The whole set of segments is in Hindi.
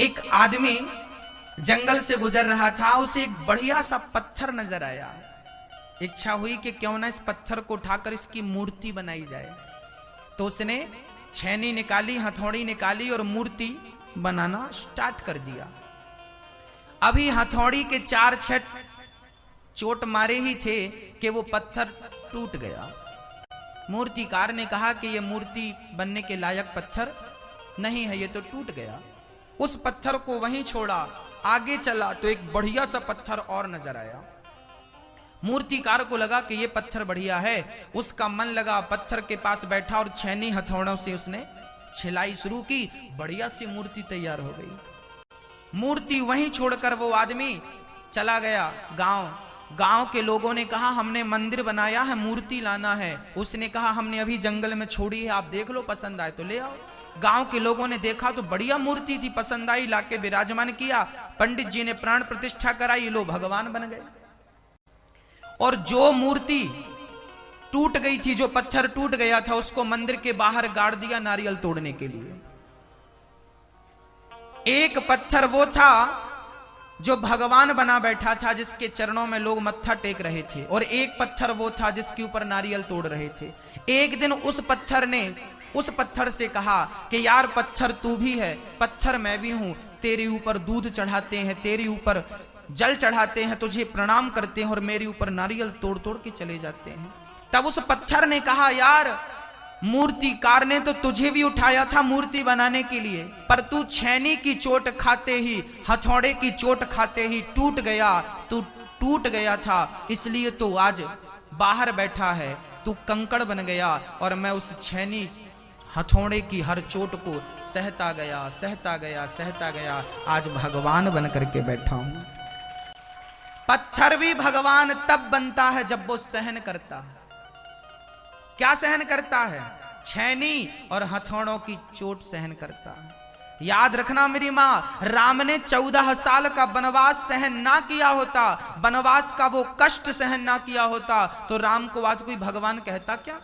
एक आदमी जंगल से गुजर रहा था, उसे एक बढ़िया सा पत्थर नजर आया। इच्छा हुई कि क्यों ना इस पत्थर को उठाकर इसकी मूर्ति बनाई जाए। तो उसने छेनी निकाली, हथौड़ी निकाली और मूर्ति बनाना स्टार्ट कर दिया। अभी हथौड़ी के 4 छठ चोट मारे ही थे कि वो पत्थर टूट गया। मूर्तिकार ने कहा कि यह मूर्ति बनने के लायक पत्थर नहीं है, ये तो टूट गया। उस पत्थर को वहीं छोड़ा, आगे चला तो एक बढ़िया सा पत्थर और नजर आया। मूर्तिकार को लगा कि ये पत्थर बढ़िया है, उसका मन लगा, पत्थर के पास बैठा और छेनी हथौड़ों से उसने छिलाई शुरू की। बढ़िया सी मूर्ति तैयार हो गई। मूर्ति वहीं छोड़कर वो आदमी चला गया गांव के लोगों ने कहा हमने मंदिर बनाया है, मूर्ति लाना है। उसने कहा हमने अभी जंगल में छोड़ी है, आप देख लो, पसंद आए तो ले आओ। गांव के लोगों ने देखा तो बढ़िया मूर्ति थी, पसंद आई, लाके विराजमान किया। पंडित जी ने प्राण प्रतिष्ठा कराई, लो भगवान बन गए। और जो मूर्ति टूट गई थी, जो पत्थर टूट गया था, उसको मंदिर के बाहर गाड़ दिया नारियल तोड़ने के लिए। एक पत्थर वो था जो भगवान बना बैठा था, जिसके चरणों में लोग मत्था टेक रहे थे, और एक पत्थर वो था जिसके ऊपर नारियल तोड़ रहे थे। एक दिन उस पत्थर ने उस पत्थर से कहा कि यार पत्थर तू भी है, पत्थर मैं भी हूं, तेरे ऊपर दूध चढ़ाते हैं, तेरे ऊपर जल चढ़ाते हैं, तुझे प्रणाम करते हैं और मेरे ऊपर नारियल तोड़ तोड़ के चले जाते हैं। तब उस पत्थर ने कहा यार मूर्तिकार ने तो तुझे भी उठाया था मूर्ति बनाने के लिए, पर तू छेनी की चोट खाते ही, हथौड़े की चोट खाते ही टूट गया, तू टूट गया था, इसलिए तो आज बाहर बैठा है, तू कंकड़ बन गया। और मैं उस छेनी हथौड़े की हर चोट को सहता गया, सहता गया, सहता गया, आज भगवान बन करके बैठा हूं। पत्थर भी भगवान तब बनता है जब वो सहन करता है। क्या सहन करता है? छेनी और हथौड़ों की चोट सहन करता है। याद रखना मेरी मां, राम ने 14 साल का वनवास सहन ना किया होता, वनवास का वो कष्ट सहन ना किया होता, तो राम को आज कोई भगवान कहता क्या?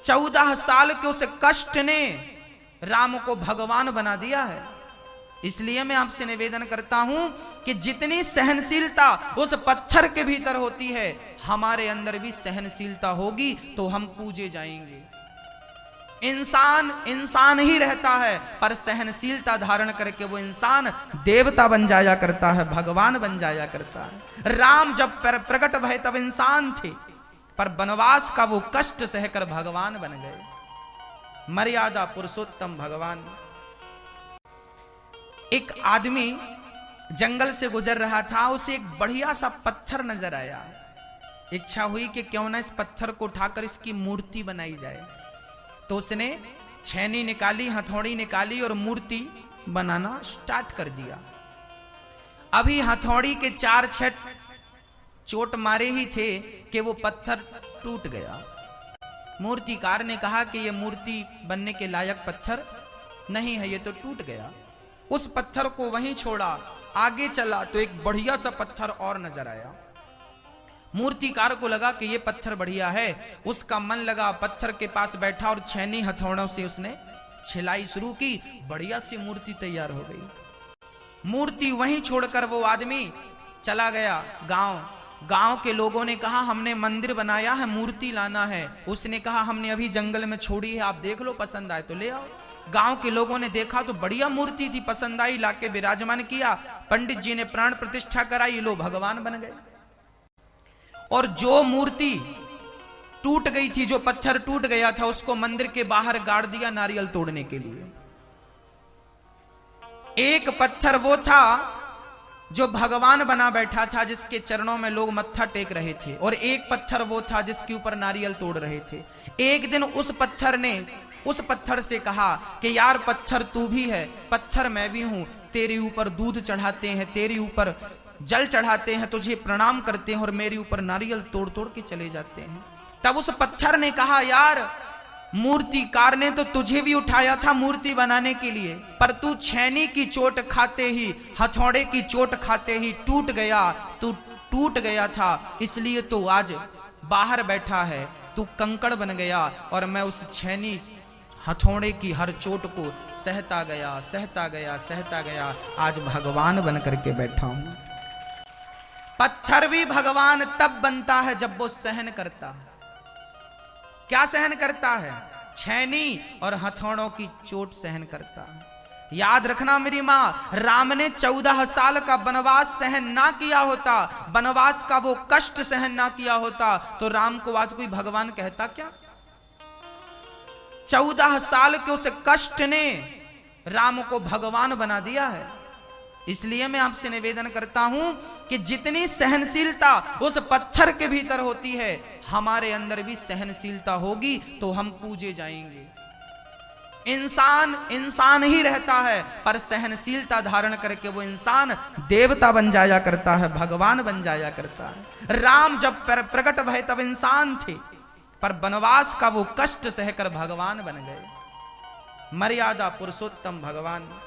14 साल के उस कष्ट ने राम को भगवान बना दिया है। इसलिए मैं आपसे निवेदन करता हूं कि जितनी सहनशीलता उस पत्थर के भीतर होती है, हमारे अंदर भी सहनशीलता होगी तो हम पूजे जाएंगे। इंसान ही रहता है, पर सहनशीलता धारण करके वो इंसान देवता बन जाया करता है, भगवान बन जाया करता है। राम जब प्रकट भय तब इंसान थे, पर वनवास का वो कष्ट सहकर भगवान बन गए। मर्यादा पुरुषोत्तम भगवान। एक आदमी जंगल से गुजर रहा था, उसे एक बढ़िया सा पत्थर नजर आया। इच्छा हुई कि क्यों ना इस पत्थर को उठाकर इसकी मूर्ति बनाई जाए। तो उसने छेनी निकाली, हथौड़ी निकाली और मूर्ति बनाना स्टार्ट कर दिया। अभी हथौड़ी के 4 छठ चोट मारे ही थे कि वो पत्थर टूट गया। मूर्तिकार ने कहा कि यह मूर्ति बनने के लायक पत्थर नहीं है, ये तो टूट गया। उस पत्थर को वहीं छोड़ा, आगे चला तो एक बढ़िया सा पत्थर और नजर आया। मूर्तिकार को लगा कि ये पत्थर बढ़िया है, उसका मन लगा, पत्थर के पास बैठा और छेनी हथौड़ों से उसने छिलाई शुरू की। बढ़िया सी मूर्ति तैयार हो गई। मूर्ति वहीं छोड़कर वो आदमी चला गया गांव के लोगों ने कहा हमने मंदिर बनाया है, मूर्ति लाना है। उसने कहा हमने अभी जंगल में छोड़ी है, आप देख लो, पसंद आए तो ले आओ। गांव के लोगों ने देखा तो बढ़िया मूर्ति थी, पसंद आई, लाके विराजमान किया। पंडित जी ने प्राण प्रतिष्ठा कराई, लो भगवान बन गए। और जो मूर्ति टूट गई थी, जो पत्थर टूट गया था, उसको मंदिर के बाहर गाड़ दिया नारियल तोड़ने के लिए। एक पत्थर वो था जो भगवान बना बैठा था, जिसके चरणों में लोग मत्था टेक रहे थे, और एक पत्थर वो था जिसके ऊपर नारियल तोड़ रहे थे। एक दिन उस पत्थर ने उस पत्थर से कहा कि यार पत्थर तू भी है, पत्थर मैं भी हूं, तेरे ऊपर दूध चढ़ाते हैं, तेरे ऊपर जल चढ़ाते हैं, तुझे प्रणाम करते हैं और मेरे ऊपर नारियल तोड़ तोड़ के चले जाते हैं। तब उस पत्थर ने कहा यार मूर्तिकार ने तो तुझे भी उठाया था मूर्ति बनाने के लिए, पर तू छेनी की चोट खाते ही, हथौड़े की चोट खाते ही टूट गया, तू टूट गया था, इसलिए तो आज बाहर बैठा है, तू कंकड़ बन गया। और मैं उस छेनी हथौड़े की हर चोट को सहता गया, सहता गया, सहता गया, आज भगवान बन करके बैठा हूं। पत्थर भी भगवान तब बनता है जब वो सहन करता। क्या सहन करता है? छैनी और हथौड़ों की चोट सहन करता। याद रखना मेरी मां, राम ने 14 साल का वनवास सहन ना किया होता, वनवास का वो कष्ट सहन ना किया होता, तो राम को आज कोई भगवान कहता क्या? 14 साल के उस कष्ट ने राम को भगवान बना दिया है। इसलिए मैं आपसे निवेदन करता हूं कि जितनी सहनशीलता उस पत्थर के भीतर होती है, हमारे अंदर भी सहनशीलता होगी तो हम पूजे जाएंगे। इंसान इंसान ही रहता है, पर सहनशीलता धारण करके वो इंसान देवता बन जाया करता है, भगवान बन जाया करता है। राम जब प्रकट भय तब इंसान थे, पर वनवास का वो कष्ट सहकर भगवान बन गए। मर्यादा पुरुषोत्तम भगवान।